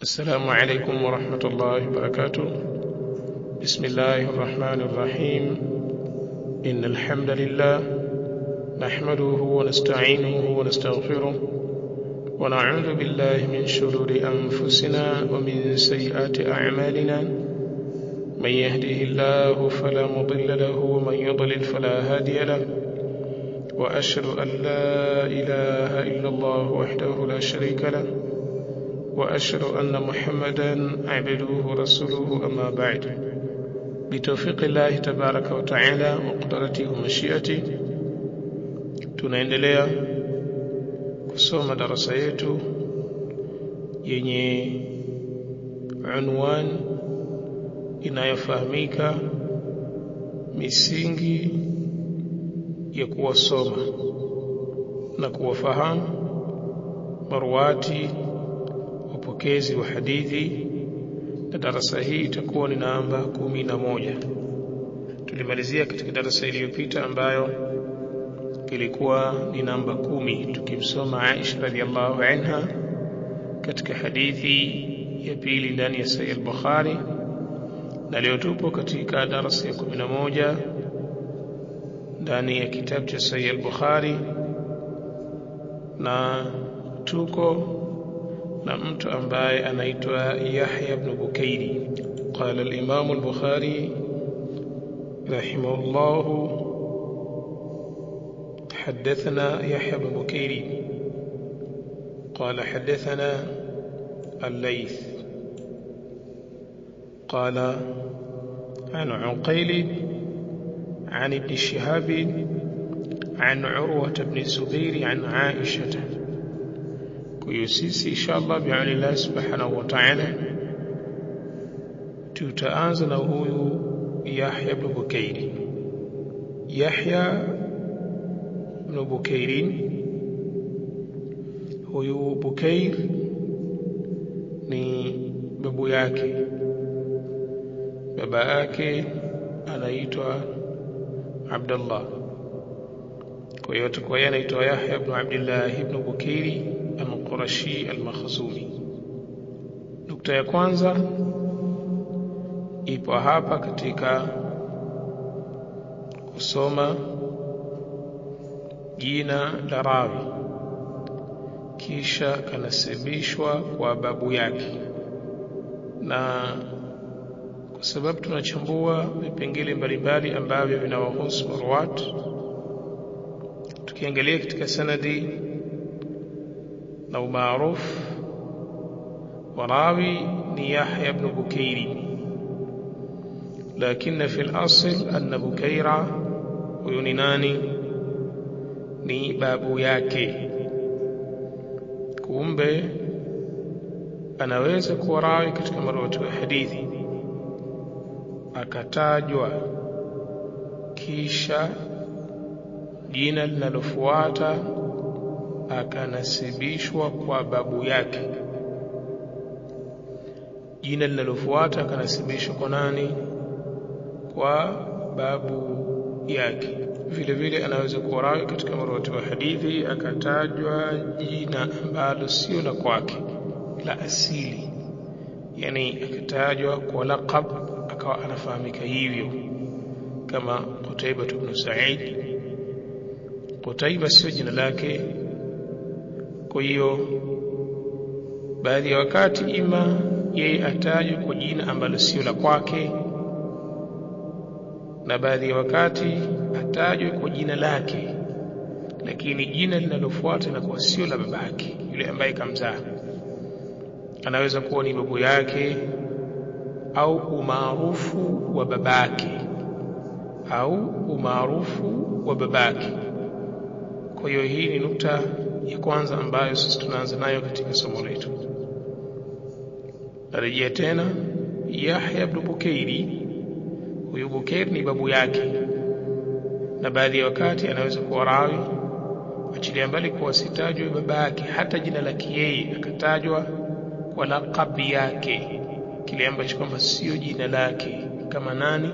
السلام عليكم ورحمة الله وبركاته. بسم الله الرحمن الرحيم. إن الحمد لله نحمده ونستعينه ونستغفره ونعوذ بالله من شرور أنفسنا ومن سيئات أعمالنا. من يهده الله فلا مضل له ومن يضلل فلا هادي له. وأشهد أن لا إله إلا الله وحده لا شريك له وأشهد أن محمدا عبده ورسوله. أما بعد، بتوفيق الله تبارك وتعالى وقدرته ومشيئته tunaendelea kusoma darasa yetu yenye unwan inayofahamika misingi ya kuwasoma na kuwafahamu marwati wapokezi wa hadithi, na darasa hii itakuwa ni namba 11. Tulimalizia katika darasa iliyopita ambayo ilikuwa ni namba 10 tukimsoma Aisha radhiallahu anha katika hadithi ya pili ndani ya Sahih al-Bukhari, na leo tupo katika darasa ya 11 ndani ya kitabu cha Sahih al-Bukhari, na tuko na mtu ambaye anaitwa Yahya ibn Bukairi. Qala al-Imam al-Bukhari rahimahullah حدثنا يحيى بن بكير قال حدثنا الليث قال عن عقيل عن ابن شهاب عن عروة بن الزبير عن عائشة. كيسيسي إن شاء الله بعون الله سبحانه وتعالى تتآنزنا هو يحيى بن بكير. يحيى بن بكير هو بكير ni babu yake. Baba yake anaitwa Abdullah, kwa hiyo tukwa yeye anaitwa Yahya ibn Abdullah ibn Bukairi al-Qurashi al-Makhzumi. Nukta ya kwanza ipo hapa katika kusoma jina la rawi kisha kanasibishwa kwa babu yake, na kwa sababu tunachambua vipengele mbalimbali ambavyo vinawahusu marwat, tukiangalia katika sanadi na umaarufu wa rawi ni Yahya ibn Bukairi, lakini fi al-asl anna Bukaira huyo ni nani? Ni babu yake. Kumbe anaweza kuwa rawi katika marwatu wa hadithi akatajwa kisha jina linalofuata akanasibishwa kwa babu yake. Jina linalofuata akanasibishwa kwa nani? Kwa babu yake. Vile vile anaweza kuwa rawi katika marwatu wa hadithi akatajwa jina ambalo sio la kwake la asili, yani akatajwa kwa laqab akawa anafahamika hivyo, kama Qutaiba ibn Sa'id. Qutaiba sio jina lake, kwa hiyo baadhi ya wakati ima yeye atajwe kwa jina ambalo sio la kwake, na baadhi ya wakati atajwe kwa jina lake, lakini jina linalofuata linakuwa sio la babake yule ambaye kamzaa. Anaweza kuwa ni babu yake au umaarufu wa babake Kwa hiyo hii ni nukta ya kwanza ambayo sisi tunaanza nayo katika somo letu. Narejea tena, Yahya ibn Bukairi, huyu Bukair ni babu yake, na baadhi ya wakati anaweza kuwa rawi achilia mbali kuwa sitajwe baba yake, hata jina lake yeye akatajwa kwa laqabi yake, kile ambacho kwamba sio jina lake. Kama nani?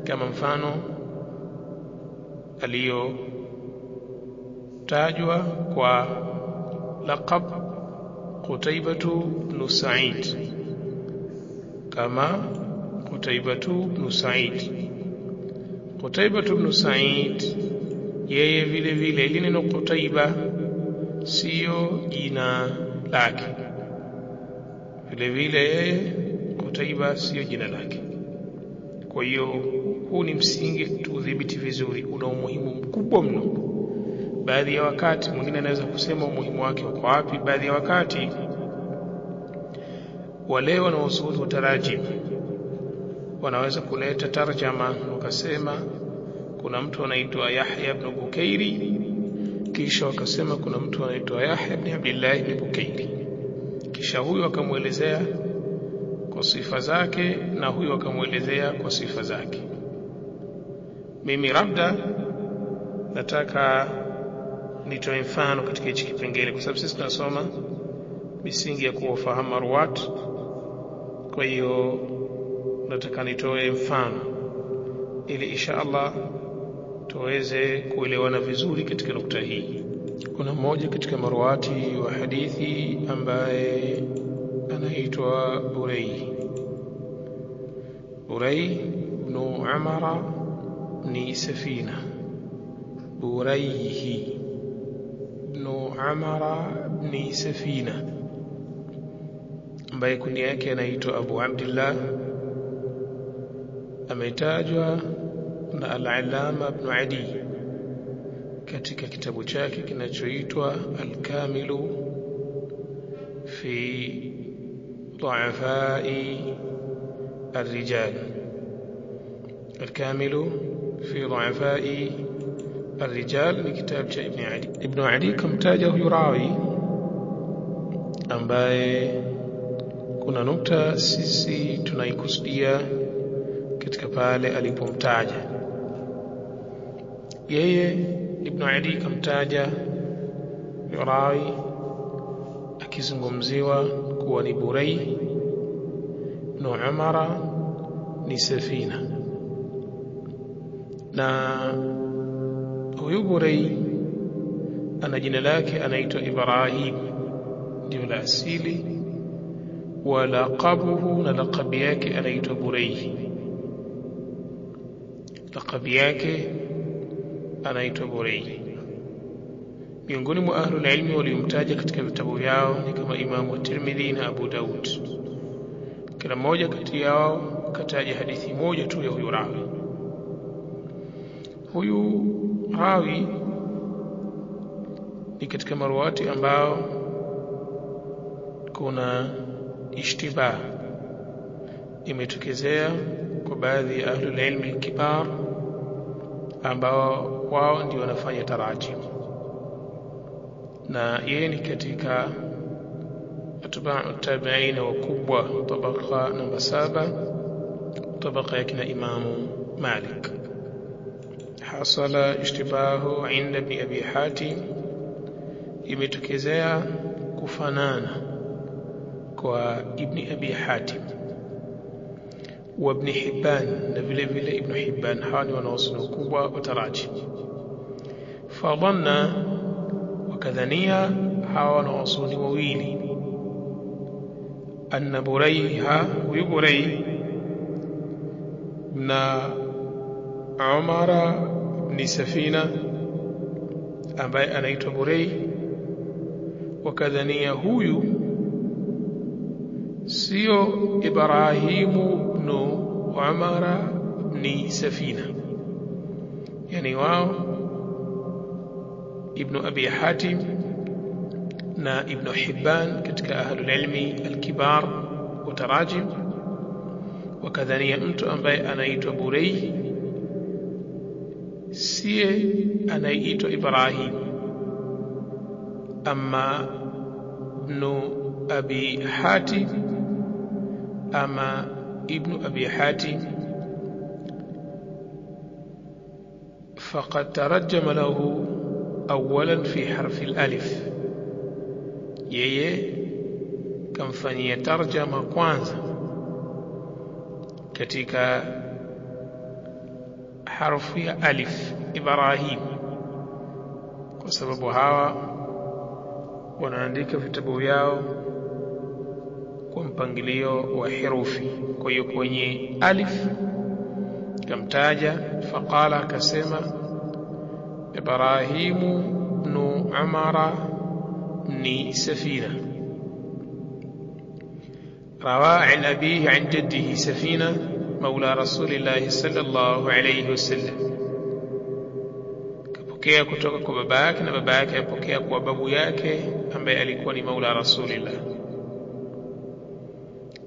Kama mfano aliyotajwa kwa laqab Qutaybah ibn Sa'id, kama Qutaybah ibn Sa'id. Qutaybah ibn Sa'id yeye vile vile ile neno Qutaybah sio jina lake, vile vile yeye Qutaybah sio jina lake. Kwa hiyo huu ni msingi tudhibiti vizuri, una umuhimu mkubwa mno. Baadhi ya wakati mwingine anaweza kusema umuhimu wake uko wapi. Baadhi ya wakati wale wanaosudu tarajim wanaweza kuleta tarjama wakasema kuna mtu anaitwa Yahya ibn Bukairi, kisha wakasema kuna mtu anaitwa Yahya ibn Abdullah ibn Bukairi, kisha huyu akamuelezea kwa sifa zake na huyu akamuelezea kwa sifa zake. Mimi labda nataka nitoe mfano katika hichi kipengele, kwa sababu sisi tunasoma misingi ya kuwafahamu marwat. Kwa hiyo nataka nitoe mfano ili insha Allah tuweze kuelewana vizuri katika nukta hii. Kuna mmoja katika marwati wa hadithi ambaye anaitwa Buray ibn Umar ni Safina. Burayhi ibn Umar ni Safina, ambaye kunia yake anaitwa Abu Abdullah. Ametajwa na Al-Allama Ibn Adi katika kitabu chake kinachoitwa Al-Kamilu fi Du'afai Ar-Rijal. Al-Kamilu fi Du'afai Ar-Rijal ni kitabu cha Ibn Adi. Ibn Adi kamtaja huyu rawi ambaye kuna nukta sisi tunaikusudia katika pale alipomtaja yeye. Ibn Adi kamtaja rawi akizungumziwa kuwa ni Buray ibn Umar ni Safina, na huyu Buray ana jina lake anaitwa Ibrahim, ndio la asili, wa laqabuhu, na laqabi yake anaitwa Buray. Laqabi yake anaitwa Buray. Miongoni mwa ahlul ilmi waliomtaja katika vitabu vyao ni kama Imam at-Tirmidhi na Abu Daud. Kila mmoja kati yao kataja hadithi moja tu ya huyu rawi. Huyu rawi ni katika marwati ambao kuna ishtibah imetokezea kwa baadhi ya ahlul ilmi kibar ambao wao ndio wanafanya tarajim, na yeye ni katika atba'u tabi'in wakubwa, tabaka namba 7, tabaka ya kina Imamu Malik. Hasala ishtibahu inda ibn Abi Hatim, imetokezea kufanana kwa Ibn Abi Hatim wa Ibn Hibban, na vile vile Ibn Hibban. Hawa ni wanaosulu kubwa wa tarajim. Fadhanna, wakadhania hawa wanaosuli wawili, anna Burayha, huyu Buray na Umar ni Safina ambaye anaitwa Buray, wakadhania huyu sio Ibrahimu ibn Umar ni Safina. Yani wao Ibn Abi Hatim na Ibn Hibban katika ahlul ilmi al-kibar wa tarajim wakadhania mtu ambaye anaitwa Buray siye anaitwa Ibrahim. Ama Ibn Abi Hatim, ama Ibn Abi Hatim faqad tarajjama lahu awalan fi harfi al-alif, yeye kamfanyia tarjama kwanza katika harfu ya alif, Ibrahim, kwa sababu hawa wanaandika vitabu vyao mpangilio wa herufi. Kwa hiyo kwenye alif kamtaja, faqala akasema Ibrahimu ibn Umara ni Safina. Rawa an abihi an jaddihi Safina maula Rasulillah sallallahu alayhi wasallam, kapokea kutoka kwa baba yake na baba yake apokea kwa babu yake ambaye alikuwa ni maula Rasulillah.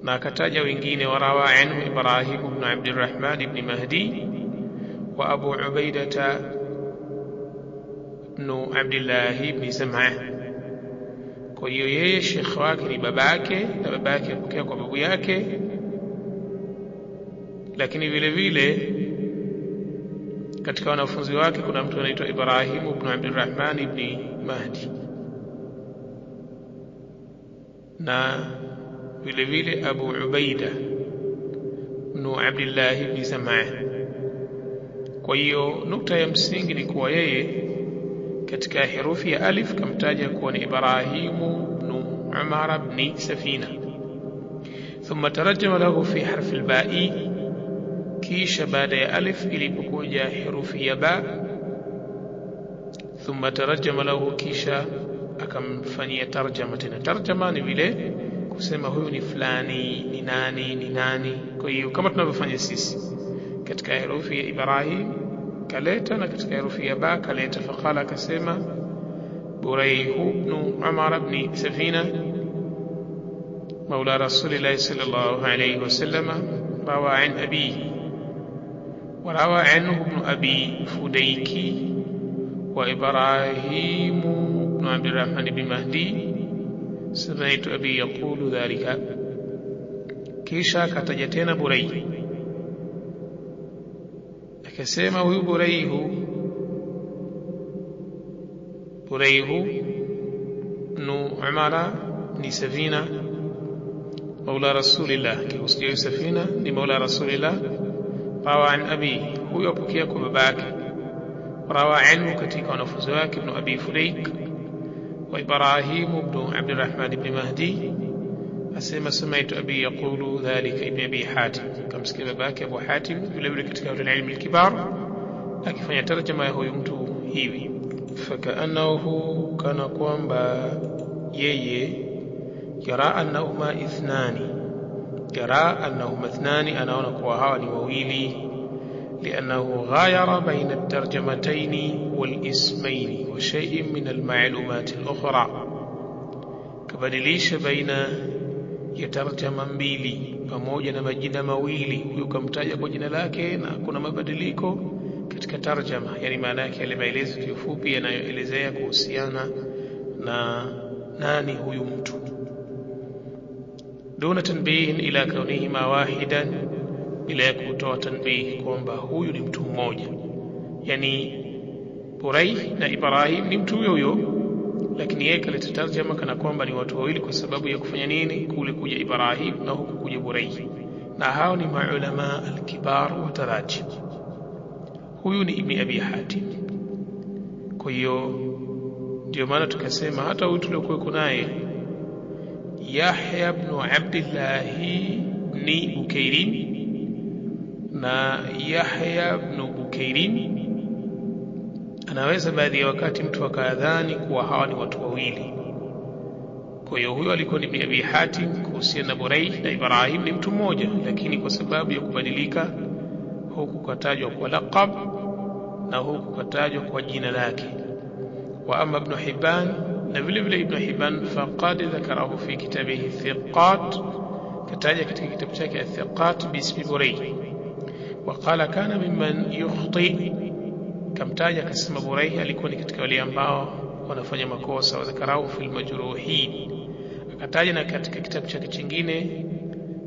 Na akataja wengine, warawa anhu Ibrahim ibn Abdurrahman ibn Mahdi wa Abu Ubaidah ibn Abdullah ibn Zam'a. Kwa hiyo yeye shekhi wake ni babake na babake apokea kwa babu yake, lakini vile vile katika wanafunzi wake kuna mtu anaitwa Ibrahim ibn Abdurrahman ibn Mahdi, na vile vile Abu Ubaidah ibn Abdullah ibn Zam'a. Kwa hiyo nukta ya msingi ni kuwa yeye katika herufi ya alif kamtaja kuwa ni Ibrahimu ibn Umar ibn Safina. Thumma tarajama lahu fi harfi al-ba'i, kisha baada ya alif ilipokuja herufi ya ba, thumma tarajama lahu, kisha akamfanyia tarjama tena. Tarjama ni vile kusema huyu ni fulani, ni nani, ni nani. Kwa hiyo kama tunavyofanya sisi katika herufi ya Ibrahim kaleta, na katika herufi ya ba kaleta. Faqala akasema Burayhu ibn Umar ibn Safina maula Rasulillah sallallahu alayhi wasallam, rawa an abihi wa rawa anhu ibn abi Fudayki wa Ibrahim ibn Abdurrahman ibn Mahdi سمعت أبي يقول ذلك. kisha kataja tena Burayh, akasema huyu Burayhu ibn Umara ni Safina maula Rasulillah, kihusia Safina ni maula Rasulillah. Rawa an abi, huyo apokea kwa babake. Rawa anhu katika wanafunzi wake ibn abi Fudayk wa Ibrahim ibn Abdurrahman ibn Mahdi, asema sami'tu abi yaqulu dhalika ibn abi Hatim, kamsikia babake Abu Hatim vile vile katika ilmu al-kibar akifanya tarjama ya huyu mtu hivi. Fakaannahu, kana kwamba yeye yara annahuma ithnani, anaona kuwa hawa ni wawili. لأنه غاير بين الترجمتين والاسمين وشيء من المعلومات الأخرى, kabadilisha baina ya tarjama mbili pamoja na majina mawili. Huyo kamtaja kwa jina lake na kuna mabadiliko katika tarjama, yani maana yake yale maelezo kifupi yanayoelezea kuhusiana na nani huyu mtu, duna tanbihin ila kaunihima wahidan, bila ya kutoa tanbihi kwamba huyu ni mtu mmoja. Yani Burayh na Ibrahim ni mtu huyo, lakini yeye kaleta tarjama kana kwamba ni watu wawili, kwa sababu ya kufanya nini? Kule kuja Ibrahim na huku kuja Burayh, na hao ni maulama al-kibar wa tarajim. Huyu ni Ibn Abi Hatim. Kwa hiyo ndio maana tukasema hata huyu tuliokuwa naye Yahya ibn Abdullah ni Bukairin, na Yahya ibn Bukairin anaweza baadhi ya wakati mtu akadhani kuwa hawa ni watu wawili. Kwa hiyo huyo alikuwa ni Ibn Abi Hatim kuhusiana na Burayh na Ibrahim ni mtu mmoja, lakini kwa sababu ya kubadilika huku katajwa kwa laqab na huku katajwa kwa jina lake. Wa amma Ibn Hibban, na vile vile Ibn Hibban faqad dhakarahu fi kitabihi Thiqat, kataja katika kitabu chake Thiqat bismi Burayh. وقال كان ممن يخطئ, kamtaja akasema Burayh alikuwa ni katika wale ambao wanafanya makosa. Wadhakarahu fil majruhin, akataja na katika kitabu chake kingine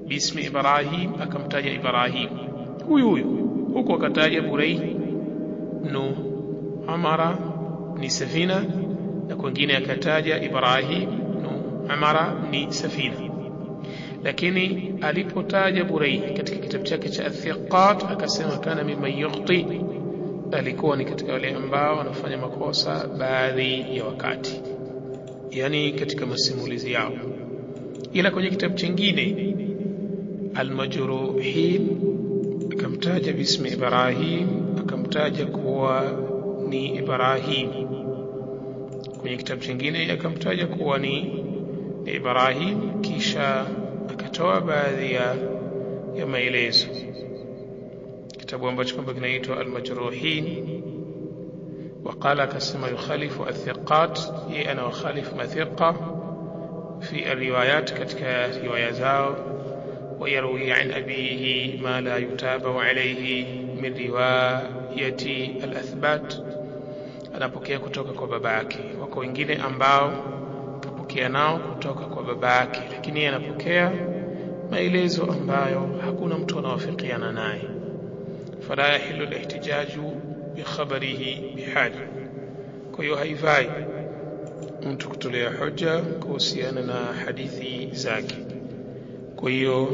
bismi Ibrahim, akamtaja Ibrahim huyu huko, akataja Burayh ibn Umara ni Safina, na kwingine akataja Ibrahim ibn Umara ni Safina. Lakini alipotaja Burayh katika kitabu chake cha Thiqat akasema kana mimman yukhti, alikuwa ni katika wale ambao wanafanya makosa baadhi ya wakati, yani katika masimulizi yao. ila kwenye kitabu kingine Al-Majruhin akamtaja bismi Ibrahim, akamtaja kuwa ni Ibrahim. Kwenye kitabu kingine akamtaja kuwa ni Ibrahim, kisha akatoa baadhi ya maelezo. Kitabu ambacho kwamba kinaitwa Al-Majruhin. وقال كما يخالف الثقات، أنا وخالف ما ثقة في الروايات katika riwaya zao. ويروي عن أبيه ما لا يتابع عليه من رواية الأثبات، anapokea kutoka kwa babake. Wako wengine ambao kapokea nao kutoka kwa babake, lakini anapokea maelezo ambayo hakuna mtu anawafikiana naye. fala yahilu al-ihtijaju bi khabarihi bihal. Kwa hiyo haifai mtu kutolea hoja kuhusiana na hadithi zake. Kwa hiyo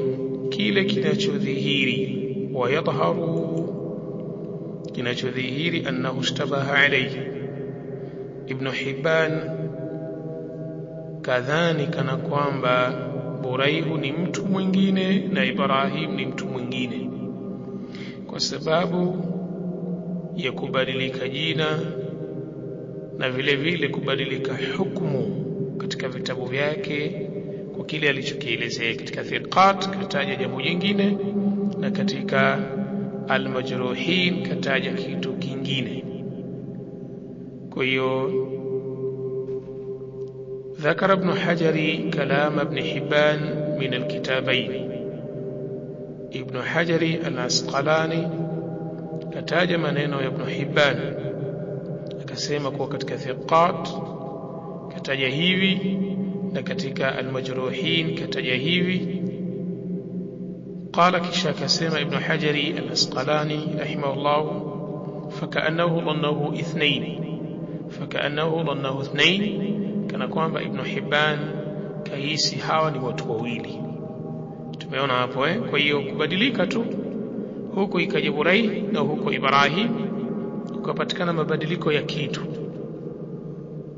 kile kinachodhihiri wa yadhharu, kinachodhihiri annahu ishtabaha alayhi Ibn Hibban kadhani kana kwamba Buraihu ni mtu mwingine na Ibrahim ni mtu mwingine, kwa sababu ya kubadilika jina na vile vile kubadilika hukumu katika vitabu vyake kwa kile alichokielezea. Katika thiqat kataja jambo jingine, na katika Al-Majruhin kataja kitu kingine. Kwa hiyo ذكر ابن حجر كلام ابن حبان من الكتابين. ابن حجر العسقلاني kataja maneno ya Ibn Hibban, akasema kuwa katika thiqat kataja hivi na katika Al-Majruhin kataja hivi. قال kisha akasema Ibn Hajar al-Asqalani rahimahullah, فكأنه ظنه اثنين kana kwamba Ibn Hibban kahisi hawa ni watu wawili. Tumeona hapo Kwa hiyo kubadilika tu, huko ikaja Burai na huko Ibrahim, ukapatikana mabadiliko ya kitu,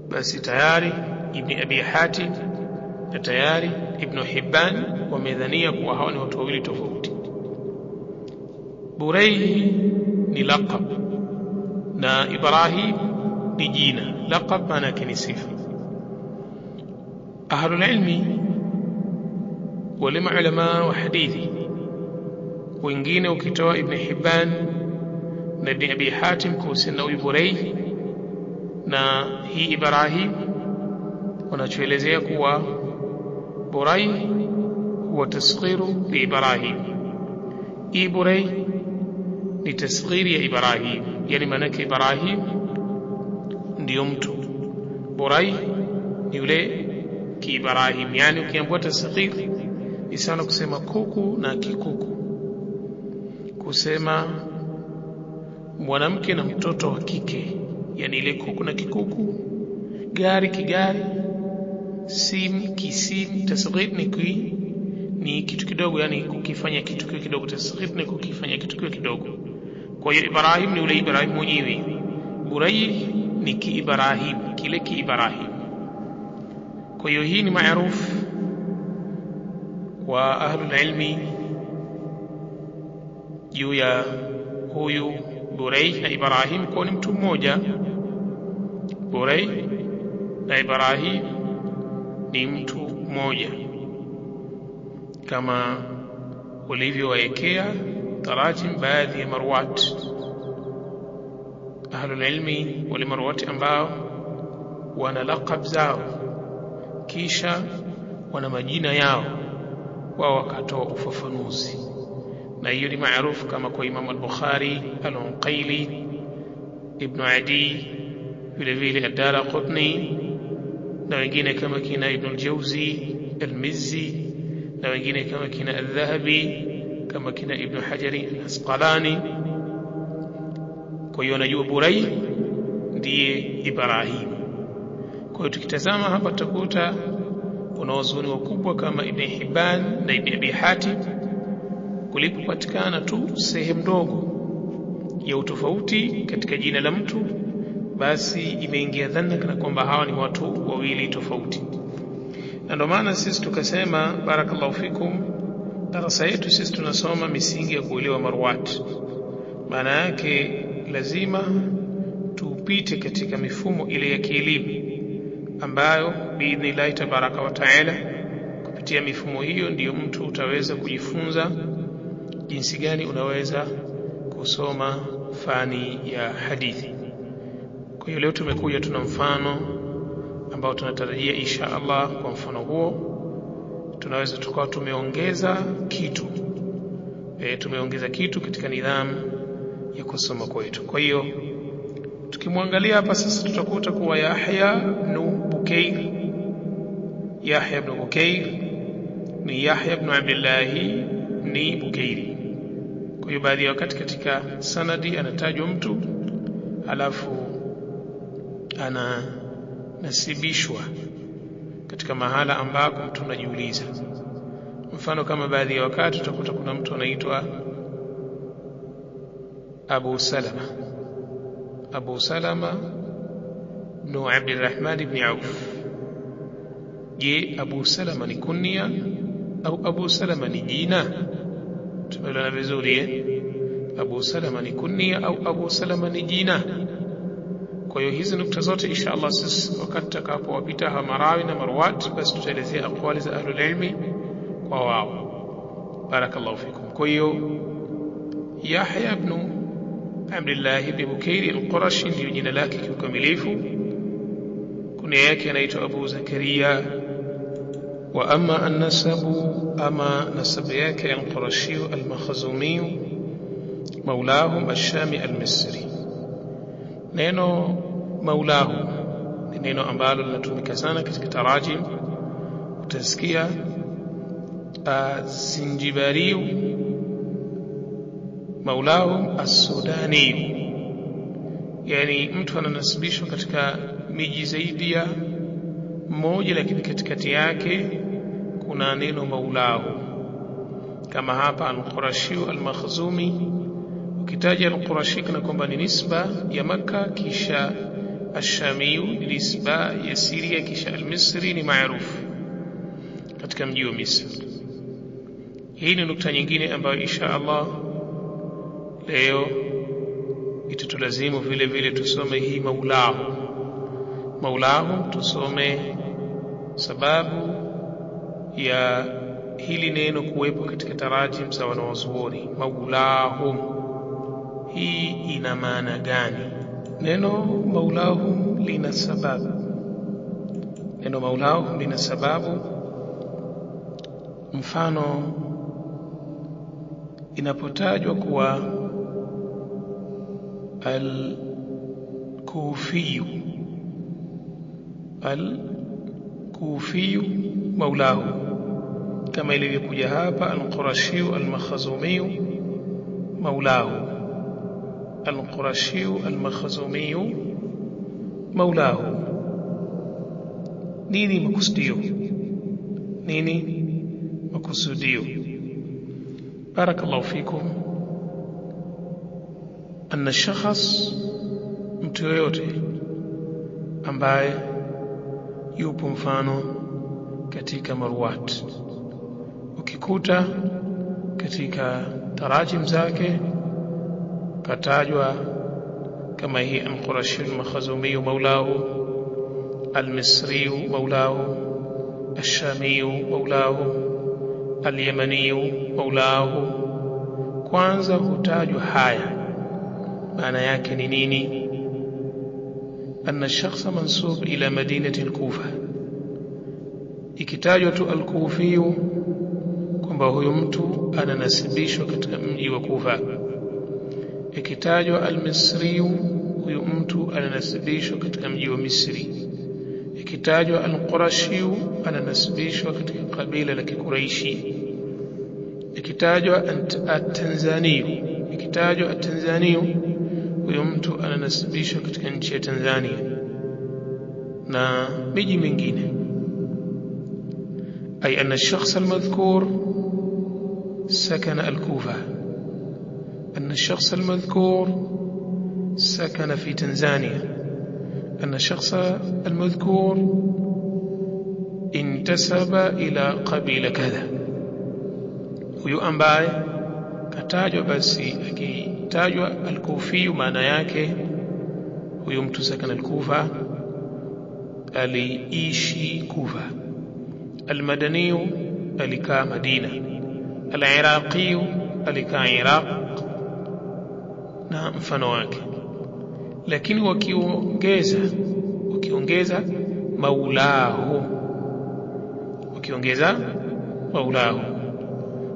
basi tayari Ibn Abi Hatim na tayari Ibn Hibban wamedhania kuwa hawa ni watu wawili tofauti. Burai ni laqab na Ibrahim ni jina. Laqab maana yake ni sifa. Ahlul ilmi wale maulama wa hadithi wengine ukitoa Ibn Hibban na Ibn Abi Hatim kuhusiana na Burai na hii Ibrahim, wanachoelezea kuwa Burai huwa tasghiru li Ibrahim. Burai ni tasghiri ya Ibrahim, yani maana yake Ibrahim ndio mtu, Burai ni yule ki Ibrahim. Yani ukiambiwa tasghiri ni sana kusema kuku na kikuku, kusema mwanamke na mtoto wa kike, yani ile kuku na kikuku, gari kigari, sim kisim. Tasghir ni kitu kidogo, yani kukifanya kitu kiwe kidogo. Tasghir ni kukifanya kitu kiwe kidogo. Kwa hiyo Ibrahim ni ule Ibrahim mwenyewe, Burai ni ki Ibrahim, kile ki Ibrahim. Kwa hiyo hii ni maarufu wa ahlul ilmi juu ya huyu Burai na Ibrahim kwa ni mtu mmoja. Burai na Ibrahim ni mtu mmoja, kama ulivyowaekea tarajim baadhi ya marwat ahlul ilmi, wale marwati ambao wana laqab zao kisha wana majina yao, wao wakatoa ufafanuzi. Na hiyo ni maarufu kama kwa Imam al-Bukhari, al-Unqaili, Ibn Adi, vile vile ad-Daraqutni, na wengine kama kina Ibn al-Jawzi, al-Mizzi, na wengine kama kina al-Dhahabi, kama kina Ibn Hajar al-Asqalani. Kwa hiyo najua Burai ndiye Ibrahim. Kwa hiyo tukitazama hapa tutakuta kuna wazuni wakubwa kama Ibn Hibban na Ibn Abi Hatim, kulipopatikana tu sehemu ndogo ya utofauti katika jina la mtu, basi imeingia dhana kana kwamba hawa ni watu wawili tofauti. Na ndio maana sisi tukasema barakallahu fikum, darasa yetu sisi tunasoma misingi ya kuelewa marwat. Maana yake lazima tupite katika mifumo ile ya kielimu ambayo biidhnillah tabaraka wa taala, kupitia mifumo hiyo ndiyo mtu utaweza kujifunza jinsi gani unaweza kusoma fani ya hadithi. Kwa hiyo leo tumekuja tuna mfano ambao tunatarajia insha Allah kwa mfano huo tunaweza tukawa tumeongeza kitu katika nidhamu ya kusoma kwetu. Kwa hiyo tukimwangalia hapa sasa tutakuta kuwa Yahya ibn Bukayr ni Yahya ibn Abdullah ni Bukairi. Kwa hiyo baadhi ya wakati katika sanadi anatajwa mtu alafu anasibishwa katika mahala ambako mtu anajiuliza. Mfano kama baadhi ya wakati utakuta kuna mtu anaitwa Abu Salama ibn Abdurrahman ibn Auf. Je, Abu Salama ni kunia au Abu Salama ni jina? Tumeelewana vizuri Abu Salama ni kunia au Abu Salama ni jina? Kwa hiyo hizi nukta zote insha Allah sisi wakati tutakapowapita hawa marawi na marwat, basi tutaelezea aqwali za ahlul ilmi kwa wao. Barakallahu fikum. Kwa hiyo Yahya ibn Abdullah ibn Bukairi al-Qurashi ndio jina lake kiukamilifu. Kunia yake anaitwa Abu Zakaria. Wa amma an-nasabu, ama nasabu yake al-Qurashi al-Makhzumi maulahum ash-Shami al-Misri. Neno maulahu ni neno ambalo linatumika sana katika tarajim. Utasikia Zinjibari maulahu as-Sudani, yani mtu ananasibishwa katika miji zaidi ya mmoja, lakini katikati yake kuna neno maulahu. Kama hapa al-Qurashi al-Makhzumi, ukitaja al-Qurashi kana kwamba ni nisba ya Makka, kisha ash-Shami ni nisba ya Syria, kisha al-Misri ni maarufu katika mji wa Misri. Hii ni nukta nyingine ambayo insha Allah leo itatulazimu vile vile tusome hii maulahu tusome sababu ya hili neno kuwepo katika tarajim za wanawazuoni. Maulahum hii ina maana gani? Neno maulahum lina sababu. Mfano, inapotajwa kuwa al-Kufiyu maulahu, kama ilivyokuja hapa al-Qurashiyu al-Makhzumiyu maulahu. Al-Qurashiyu al-Makhzumiyu maulahu, nini makusudio? Barakallahu fikum. Anna shakhs, mtu yoyote ambaye yupo mfano katika marwat, ukikuta katika tarajim zake katajwa kama hii al-Qurashi al-Makhzumi maulahu, al-Misri maulahu, ash-Shami maulahu, al-Yamani maulahu, kwanza hutajwa haya. Maana yake ni nini? Anna shakhsa mansub ila madinati al-Kufa. Ikitajwa tu al-Kufiyu kwamba huyo mtu ananasibishwa katika mji wa Kufa. Ikitajwa al-Misriyu, huyo mtu ananasibishwa katika mji wa Misri. Ikitajwa al-Qurashiyu, ananasibishwa katika kabila la Kikuraishi. Ikitajwa at-Tanzaniyu, huyo mtu ananasibishwa katika nchi ya Tanzania na miji mingine. Ay anna ash-shakhs al-madhkur sakana al-Kufa, anna ash-shakhs al-madhkur sakana fi Tanzania, anna ash-shakhs al-madhkur intasaba ila qabila kadha. Huyu ambaye katajwa, basi akitajwa al-Kufi, maana yake huyu mtu sakana al-Kufa, aliishi Kufa. Al-Madani alikaa Madina. Al-Iraqi alikaa Iraq na mfano wake. Lakini wakiongeza maulahu,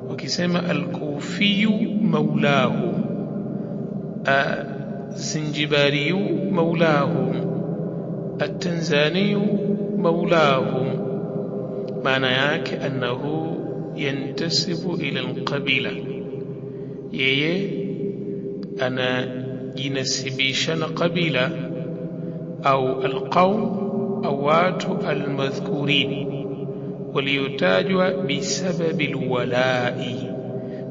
wakisema al-Kufi maulahu, الزنجباري مولاهم، التنزاني مولاهم، معنى yake أنه ينتسب إلى القبيلة، yeye anajinasibisha na qabila au alqaum au watu almadhkurin waliotajwa bisababi alwalai,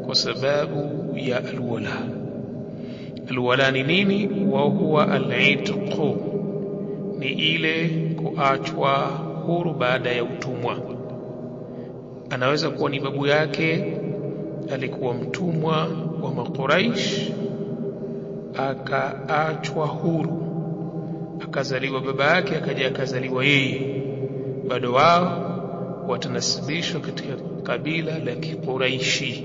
kwa sababu ya alwala. Alwala ni nini? Wa huwa al-itqu, ni ile kuachwa huru baada ya utumwa. Anaweza kuwa ni babu yake alikuwa mtumwa wa Makuraish, akaachwa huru, akazaliwa baba yake, akaja akazaliwa yeye, bado wao watanasibishwa katika kabila la Kikuraishi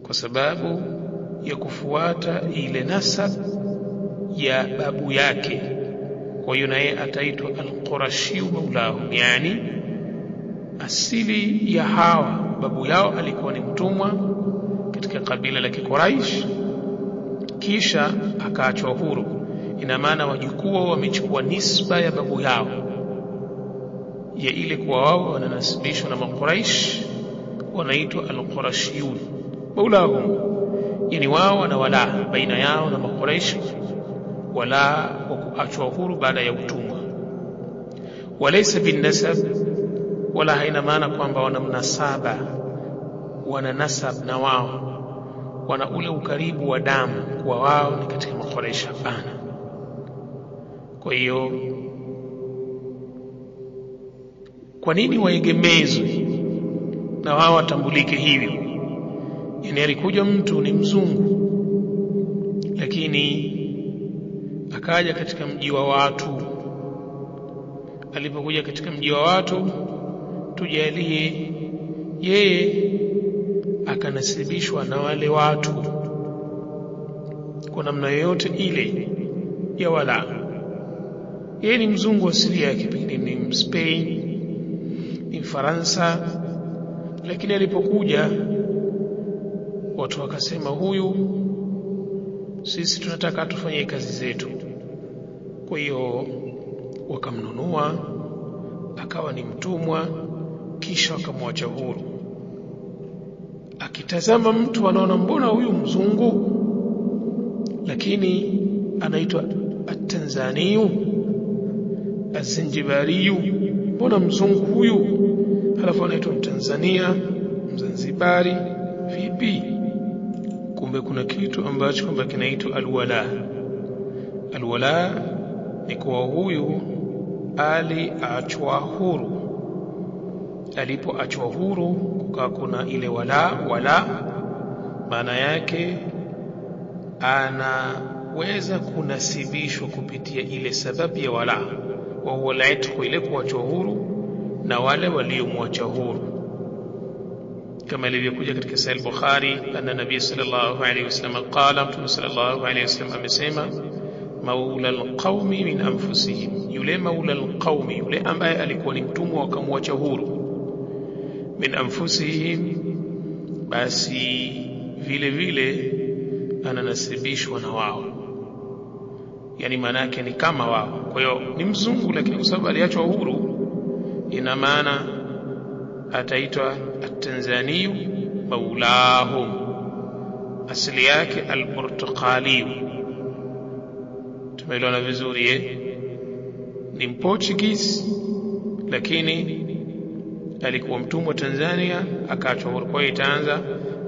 kwa sababu ya kufuata ile nasab ya babu yake. Kwa hiyo naye ataitwa al-Qurashi maulahu, yani asili ya hawa babu yao alikuwa ni mtumwa katika kabila la Kikuraish, kisha akaachwa huru. Ina maana wajukuu wamechukua nisba ya babu yao ya ile kuwa wao wananasibishwa na Makuraish, wanaitwa al-Qurashiyun maulahum, yani wao wana wala baina yao na Makuraish, wala wa kuachwa huru baada ya utumwa. Walaysa bin nasab, wala haina maana kwamba wana mnasaba, wana nasab na wao, wana ule ukaribu wa damu kwa wao ni katika Makuraish, hapana. Kwa hiyo kwa nini waegemezwe na wao watambulike hivyo? Yani alikuja mtu ni mzungu, lakini akaja katika mji wa watu. Alipokuja katika mji wa watu, tujalie yeye akanasibishwa na wale watu kwa namna yoyote ile ya wala. Yeye ni mzungu asili yake, pengine ni Spain, ni Faransa, lakini alipokuja watu wakasema, huyu sisi tunataka tufanye kazi zetu. Kwa hiyo wakamnunua, akawa ni mtumwa, kisha wakamwacha huru. Akitazama mtu anaona, mbona huyu mzungu lakini anaitwa at-Tanzaniyu az-Zanjibariyu, mbona mzungu huyu halafu anaitwa Mtanzania Mzanzibari, vipi? Kumbe kuna kitu ambacho kwamba kinaitwa alwala. Alwala ni kwa huyu aliachwa huru. Alipoachwa huru kukaa kuna ile wala, maana yake anaweza kunasibishwa kupitia ile sababu ya wala, wa huwa al-itq, ile kuachwa huru na wale waliomwacha huru, kama ilivyokuja katika Sahih Bukhari, anna Nabii sallallahu alayhi wasallam qala, Mtume sallallahu alayhi wasallam amesema, maula alqaumi min anfusihim, yule maula alqaumi, yule ambaye alikuwa ni mtumwa wakamwacha huru, min anfusihim, basi vile vile ananasibishwa na wao, yani maana yake ni kama wao. Kwa hiyo ni mzungu, lakini kwa sababu aliachwa huru, ina maana ataitwa at-Tanzaniyu maulahum, asili yake al-Portugali. Tumeelewana vizuri ni Portuguese, lakini alikuwa mtumwa Tanzania akaachwa huru. Kwa hiyo itaanza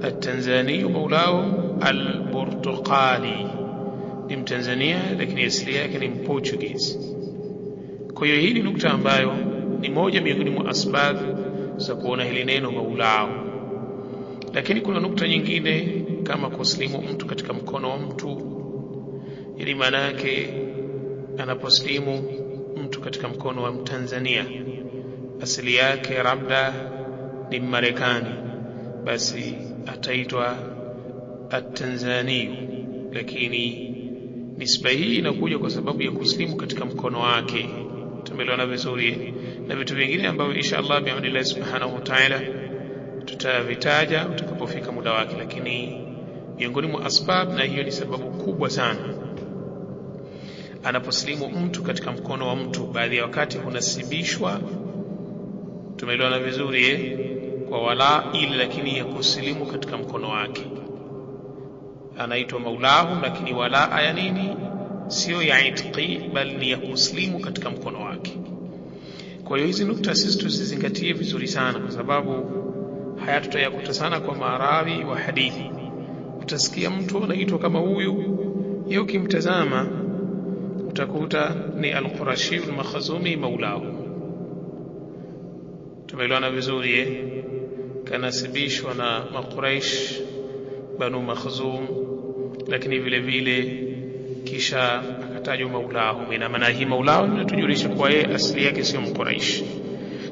at-Tanzaniyu maulahum al-Portugali, ni Mtanzania lakini asili yake ni Portuguese. Kwa hiyo hii ni nukta ambayo ni moja miongoni mwa asbab za kuona hili neno maulao. Lakini kuna nukta nyingine kama kuslimu mtu katika mkono wa mtu, ili maana yake anaposlimu mtu katika mkono wa Mtanzania, asili yake labda ni Marekani, basi ataitwa at-Tanzania, lakini nisba hii inakuja kwa sababu ya kuslimu katika mkono wake. Tumeelewana vizuri, na vitu vingine ambavyo inshallah bi'idhnillah subhanahu wa ta'ala tutavitaja utakapofika muda wake. Lakini miongoni mwa asbab, na hiyo ni sababu kubwa sana, anaposlimu mtu katika mkono wa mtu, baadhi ya wakati hunasibishwa, tumeelewana vizuri, kwa wala ili, lakini ya kuslimu katika mkono wake anaitwa maulahu, lakini wala ya nini? Sio ya itqi, bali ni ya kuslimu katika mkono wake. Kwa hiyo hizi nukta sisi tuzizingatie vizuri sana, kwa sababu haya tutayakuta sana kwa maarawi wa hadithi. Utasikia mtu anaitwa kama huyu, yeye ukimtazama utakuta ni al-Qurashi al-Makhzumi maulahu. Tumeelewana vizuri, kanasibishwa na Quraysh Banu Makhzum, lakini vile vile kisha akatajwa maulahu. Ina maana hii maulahu inatujulisha kwa yeye asili yake sio Mquraish,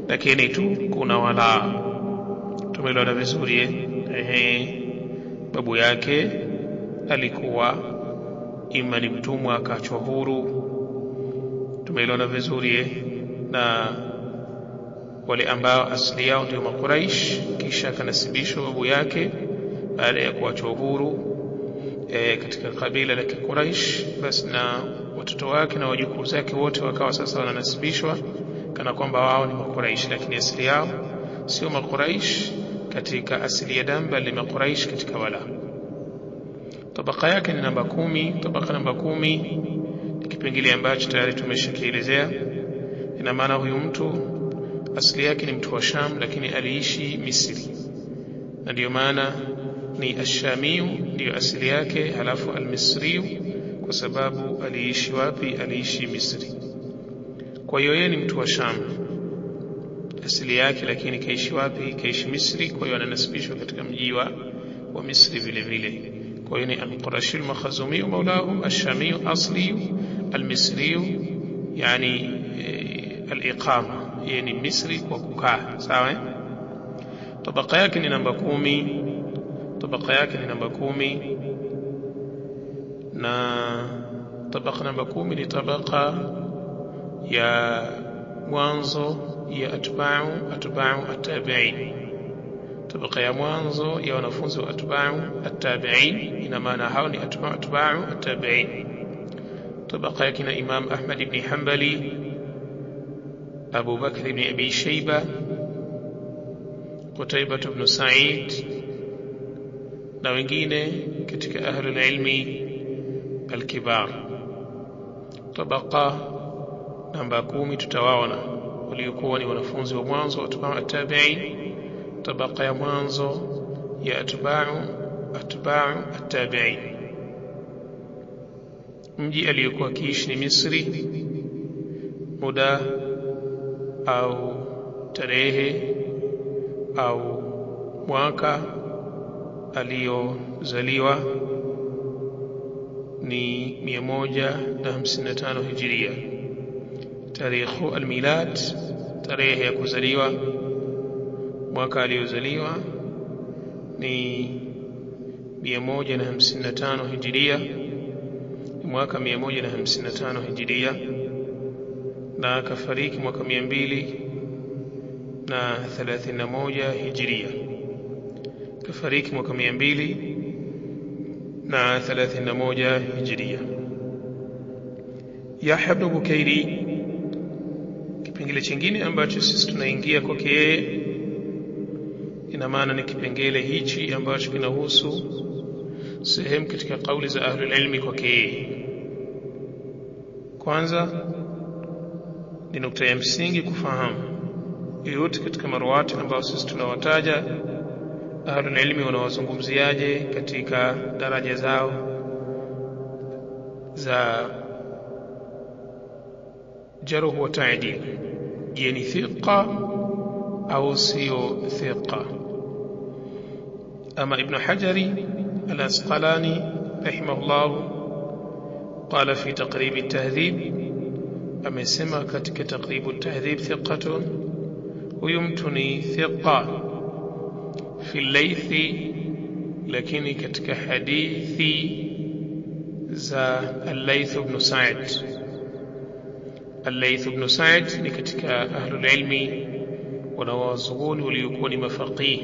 lakini tu kuna wala. Tumeelewana vizuri, babu yake alikuwa ima ni mtumwa akaachwa huru. Tumeelewana vizuri, na wale ambao asili yao ndio Mquraish, kisha kanasibishwa babu yake baada ya kuachwa huru katika kabila la Quraish, basi na watoto wake na wajukuu zake wote wakawa sasa wananasibishwa kana kwamba wao ni Quraish, lakini asili yao sio Quraish katika asili ya damu, bali Quraish katika wala. Tabaka yake ni namba 10. Tabaka namba 10 ni kipengele ambacho tayari tumeshakielezea. Ina maana huyu mtu asili yake ni mtu wa Sham, lakini aliishi Misri, na ndio maana ni Ashamiyu ndio asili yake, halafu Almisriyu kwa sababu aliishi wapi? Aliishi Misri. Kwa hiyo yeye ni mtu wa Sham asili yake, lakini kaishi wapi? Kaishi Misri. Kwa hiyo ananasibishwa katika mji wa Misri vile vile. Kwa hiyo ni al-Qurashi al-Makhzumi maulahum, Ashamiyu asliyu, Almisriyu yani al-iqama, yeye ni Misri kwa kukaa. Sawa. Tabaka yake ni namba 10. Tabaka yake ni namba 10, na tabaka namba 10 ni tabaka ya mwanzo ya atba'u at-tabi'in. Tabaka ya mwanzo ya wanafunzi wa atba'u at-tabi'in, ina maana hao ni atba'u at-tabi'in. Tabaka yake na Imam Ahmad ibn Hanbali, Abu Bakr ibn Abi Shayba, Qutaybah ibn Sa'id na wengine katika ahlul ilmi al-kibar. Tabaka namba 10 tutawaona waliokuwa ni wanafunzi wa mwanzo atba'u at-tabi'in. Tabaka ya mwanzo ya atba'u at-tabi'in, mji aliyokuwa kiishi ni Misri, muda au tarehe au mwaka aliyozaliwa ni 155 Hijria. Tarikhu al-milad, tarehe ya kuzaliwa, mwaka aliyozaliwa ni 155 Hijria, mwaka 155 Hijria, na akafariki mwaka 231 Hijria. Kafariki mwaka 231 Hijria. Yahya ibn Bukairi, kipengele kingine ambacho sisi tunaingia kwake yeye, ina maana ni kipengele hichi ambacho kinahusu sehemu katika kauli za ahlul ilmi kwake yeye. Kwanza ni nukta ya msingi kufahamu yote katika marwati ambao sisi tunawataja ahlul ilmi wanawazungumziaje katika daraja zao za jarh wa ta'dil. je ni thiqa au sio thiqa. Ama Ibn Hajari al-Asqalani rahimahullah qala fi taqrib at-tahdhib, amesema katika taqrib at-tahdhib thiqatun, huyu mtu ni thiqa fi al-laythi, lakini katika hadithi za al-Layth ibn Sa'd. al-Layth ibn Sa'd ni katika ahlul ilmi wanawazuoni waliokuwa ni mafaqih,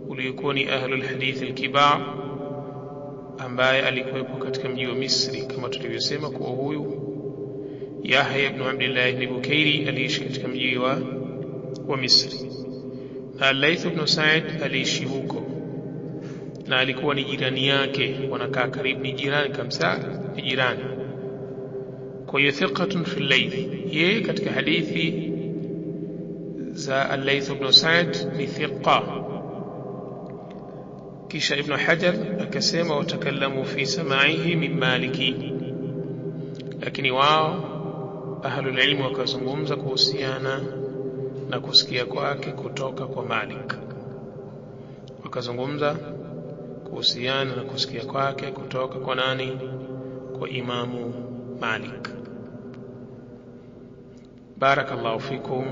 waliokuwa ni ahlul hadith al-kibar, ambaye alikuwepo katika mji wa Misri, kama tulivyosema kuwa huyu Yahya ibn Abdullah ibn Bukairi aliishi katika mji wa Misri, na al-Layth ibn Sa'd aliishi huko na alikuwa ni jirani yake, wanakaa karibu, ni jirani kabisa, ni jirani. Kwa hiyo thiqatun fi al-Layth, yeye katika hadithi za al-Layth ibn Sa'd ni thiqa. Kisha Ibn Hajar akasema watakallamu fi sama'ihi min Maliki, lakini wao ahlul ilmu wakazungumza kuhusiana na kusikia kwake kutoka kwa Malik, wakazungumza kuhusiana na kusikia kwake kutoka kwa nani? Kwa Imamu Malik. Barakallahu fikum.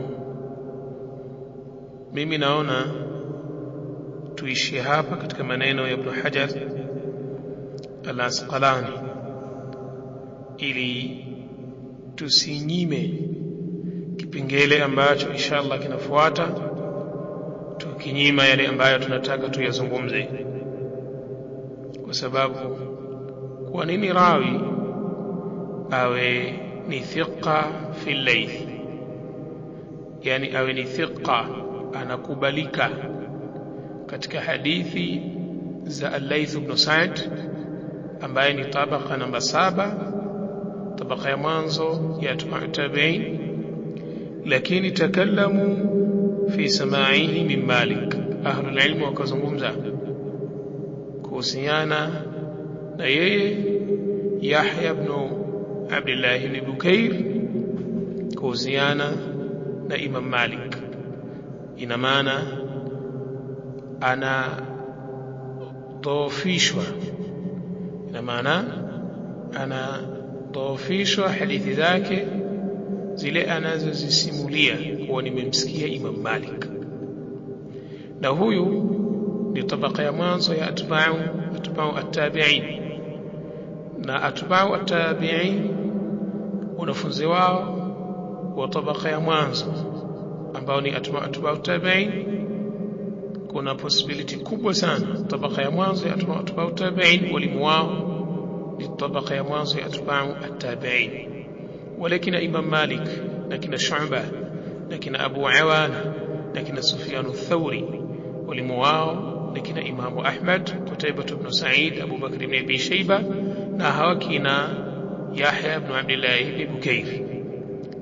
Mimi naona tuishie hapa katika maneno ya Ibn Hajar al-Asqalani, ili tusinyime kipengele ambacho inshallah kinafuata, tukinyima yale ambayo tunataka tuyazungumze. Kwa sababu kwa nini rawi awe ni thiqa fi al-Layth, yani awe ni thiqa, anakubalika katika hadithi za al-Layth ibn Sa'd ambaye ni tabaka namba 7, tabaka ya mwanzo ya tabi'in, lakini takallamu fi sama'ihi min Malik. Ahlul ilmu wakazungumza kuhusiana na yeye Yahya ibn Abdullah ibn Bukair, kuhusiana na Imam Malik. Ina maana ana dhofishwa, ina maana ana dhofishwa hadithi zake zile anazozisimulia kuwa nimemsikia Imam Malik. Na huyu ni tabaka ya mwanzo ya atba'u at-tabi'in, na atba'u at-tabi'in wanafunzi wao wa tabaka ya mwanzo ambao ni atba'u at-tabi'in, kuna possibility kubwa sana tabaka ya mwanzo ya atba'u at-tabi'in walimu wao ni tabaka ya mwanzo ya atba'u at-tabi'in. Walakini Imam Malik na kina Shu'ba na kina Abu Awana na kina Sufyan ath-Thawri walimu wao na kina Imam Ahmad, Qutaybah ibn Sa'id, Abu Bakr ibn Abi Shayba na hawa kina Yahya ibn Abdullah ibn Bukair.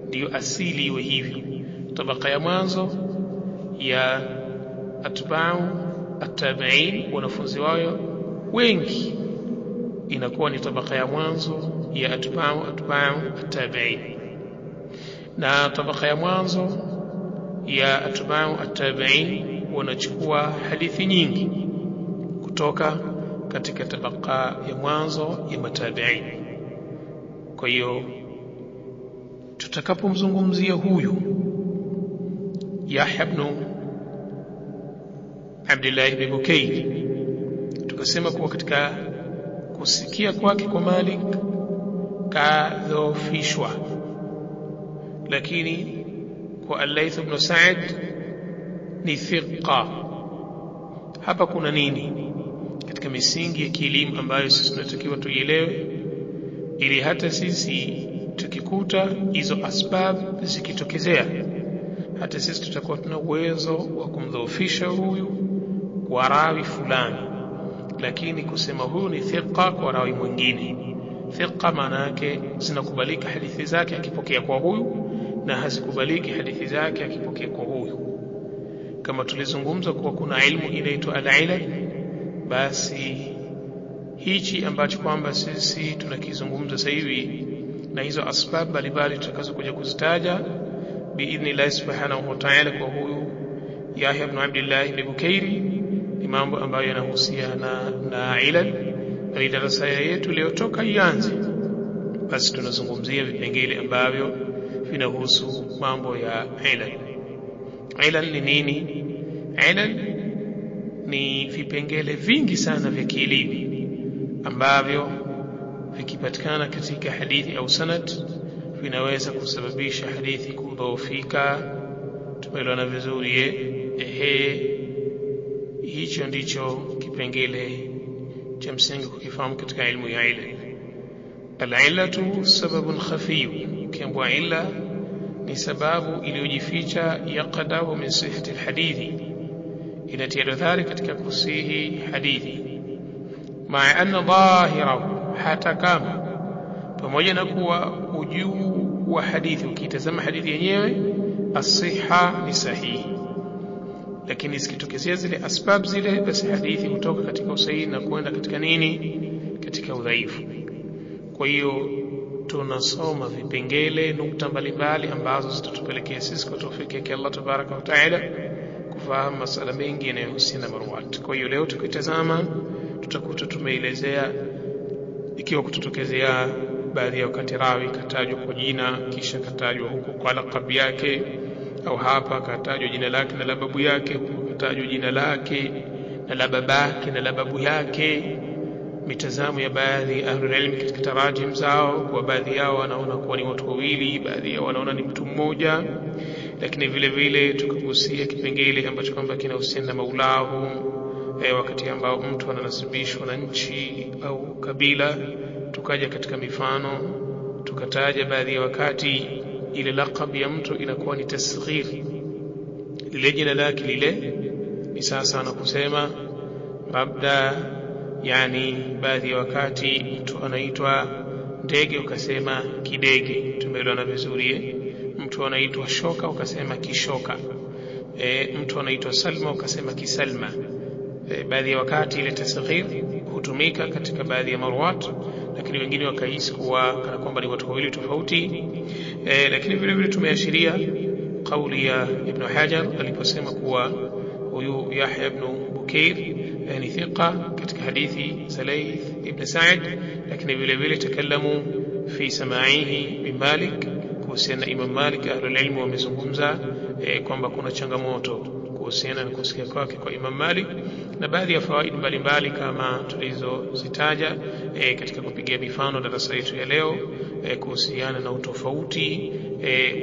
Ndio asili wa hivyo tabaka ya mwanzo ya atba'u at-tabi'in, wanafunzi wao wengi inakuwa ni tabaka ya mwanzo ya atba'u at-tabi'in, na tabaka ya mwanzo ya atba'u at-tabi'in wanachukua hadithi nyingi kutoka katika tabaka ya mwanzo ya matabi'in. Kwa hiyo tutakapomzungumzia huyu Yahya ibn Abdullah ibn Bukair, tukasema kuwa katika kusikia kwake kwa Malik kadhofishwa, lakini kwa al-Layth ibn Sa'd ni thiqa. Hapa kuna nini katika misingi ya kielimu ambayo sisi tunatakiwa tuielewe, ili hata sisi tukikuta hizo asbab zikitokezea, hata sisi tutakuwa tuna uwezo wa kumdhoofisha huyu kwa rawi fulani, lakini kusema huyu ni thiqa kwa rawi mwingine. Thiqa maana yake zinakubalika hadithi zake akipokea kwa huyu, na hazikubaliki hadithi zake akipokea kwa huyu. Kama tulizungumza kuwa kuna ilmu inaitwa al-ilal, basi hichi ambacho kwamba sisi tunakizungumza sasa hivi na hizo asbab mbalimbali tutakazokuja kuzitaja, biidhnillah subhanahu wa ta'ala kwa huyu Yahya ibn Abdullah ibn Bukairi ni mambo ambayo yanahusiana na ilal. Na darasa yetu leo toka ianze basi tunazungumzia vipengele ambavyo vinahusu mambo ya ilal. Ilal ni nini? Ilal ni vipengele vingi sana vya kielimu ambavyo vikipatikana katika hadithi au sanad vinaweza kusababisha hadithi kudhoofika. Tumeelewana vizuri? Hicho ndicho kipengele cha msingi kukifahamu katika ilmu ya ilal. Al-illatu sababun khafiy. Kiambwa illa ni sababu iliyojificha yaqdahu min sihhati al-hadithi, inatia dosari katika kusihi hadithi. Ma'a anna dhahirahu, hata kama pamoja na kuwa ujuu wa hadithi ukitazama hadithi yenyewe as-sihha ni sahihi, lakini zikitokezea zile asbab zile basi hadithi hutoka katika usahihi na kwenda katika nini? Katika udhaifu. Kwa hiyo tunasoma vipengele, nukta mbalimbali ambazo zitatupelekea sisi kwa taufiki ya Allah tabaraka wa taala kufahamu masala mengi yanayohusiana na marwat. Kwa hiyo leo tukitazama tutakuta tumeelezea ikiwa kutotokezea baadhi ya wakati rawi katajwa kwa jina kisha katajwa huko kwa laqab yake, au hapa katajwa jina lake na la babu yake, katajwa jina lake na la babake na la babu yake. Mitazamo ya baadhi ya ahlul ilm katika tarajim zao, kwa baadhi yao wanaona kuwa ni watu wawili, baadhi yao wanaona ni mtu mmoja. Lakini vile vile tukagusia kipengele ambacho kwamba kinahusiana na maulahu, wakati ambao mtu ananasibishwa na nchi au kabila. Tukaja katika mifano, tukataja baadhi ya wakati ile laqab ya mtu inakuwa ni tasghir, lile jina lake lile ni sasa na kusema labda, yani baadhi ya wakati mtu anaitwa ndege ukasema kidege. Tumeelewana vizuri? Mtu anaitwa shoka ukasema kishoka. Mtu anaitwa Salma ukasema kisalma. Baadhi ya wakati ile tasghir hutumika katika baadhi ya marwat, lakini wengine wakahisi kuwa kana kwamba ni watu wawili tofauti. Lakini vile vile tumeashiria kauli ya Ibn Hajar aliposema kuwa huyu Yahya ibn Bukair ni thiqa katika hadithi Zalayth ibn Sa'id, lakini vile vile takallamu fi samaihi min Malik. Kuhusiana na Imam Malik, ahlul ilmu wamezungumza kwamba kuna changamoto kuhusiana na kusikia kwake kwa Imam Malik, na baadhi ya fawaid mbalimbali kama tulizozitaja katika kupigia mifano darasa letu ya leo kuhusiana na utofauti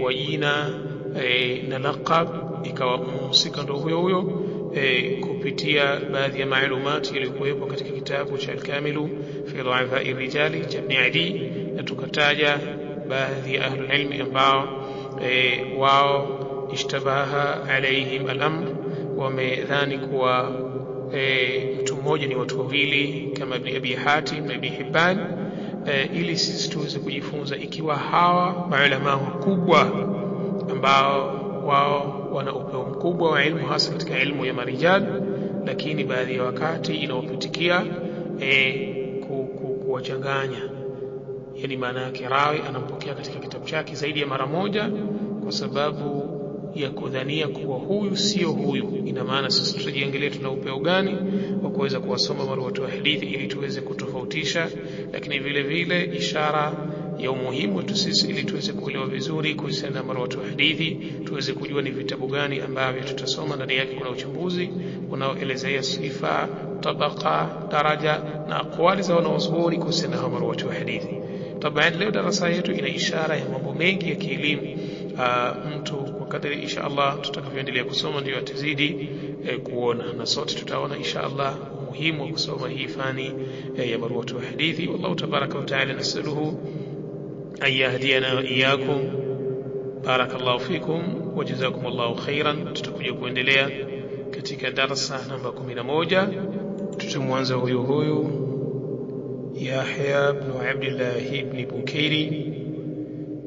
wa jina na laqab, ikawa mhusika ndo huyo huyo kupitia baadhi ya maalumati yaliyokuwepo katika kitabu cha Al-Kamilu fi Du'afa'i Rijali cha Ibn Adi. Na tukataja baadhi ya ahlul ilmi ambao wao ishtabaha alaihim al-amr, wamedhani kuwa mtu mmoja ni watu wawili kama Ibn Abi Hatim na Ibn Hibban, ili sisi tuweze kujifunza ikiwa hawa maulama wakubwa ambao wao wana upeo mkubwa wa ilmu hasa katika ilmu ya marijal, lakini baadhi ya wakati inawapitikia kuwachanganya. Yani maana yake rawi anampokea katika kitabu chake zaidi ya mara moja kwa sababu ya kudhania kuwa huyu sio huyu. Ina maana sisi tutajiangalia tuna upeo gani wa kuweza kuwasoma marwatu wa hadithi ili tuweze kutofautisha, lakini vile vile ishara ya umuhimu wetu sisi ili tuweze kuelewa vizuri kuhusiana na marwatu wa hadithi, tuweze kujua ni vitabu gani ambavyo tutasoma ndani yake kuna uchambuzi unaoelezea sifa, tabaka, daraja na aqwali za wanawazuoni kuhusiana na marwatu wa hadithi. Tabani leo darasa yetu ina ishara ya mambo mengi ya kielimu. Mtu kwa kadri insha Allah tutakavyoendelea kusoma ndio atazidi kuona, na sote tutaona insha Allah umuhimu wa kusoma hii fani ya marwatu wa hadithi. Wallahu tabaraka wa taala nasaluhu an yahdiyana wa iyyakum. Barakallahu fikum wa jazakumullahu khairan. Tutakuja kuendelea katika darasa namba 11. Tutamwanza huyu يحيى بن عبد الله بن بكير.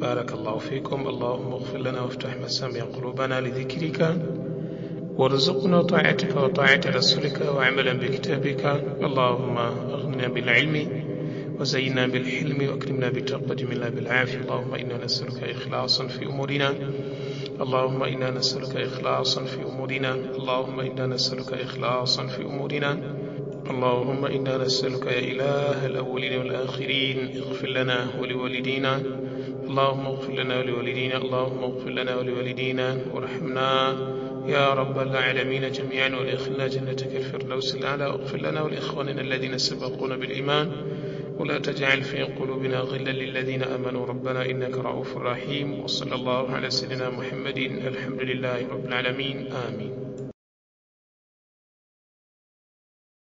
بارك الله فيكم. اللهم اغفر لنا وافتح مسامع قلوبنا لذكرك وارزقنا طاعتك وطاعة رسولك وعملا بكتابك. اللهم اغننا بالعلم وزينا بالحلم واكرمنا بالتقوى وجملنا بالعافية. اللهم إنا نسألك إخلاصا في أمورنا. اللهم إنا نسألك إخلاصا في أمورنا اللهم إنا نسألك إخلاصا في أمورنا اللهم إنا نسألك يا إله الأولين والآخرين اغفر لنا ولوالدينا اللهم اغفر لنا ولوالدينا اللهم اغفر لنا ولوالدينا وارحمنا يا رب العالمين جميعا وادخلنا جنتك الفردوس الأعلى واغفر لنا ولإخواننا الذين سبقونا بالإيمان ولا تجعل في قلوبنا غلا للذين آمنوا ربنا إنك رؤوف رحيم وصلى الله على سيدنا محمد الحمد لله رب العالمين آمين.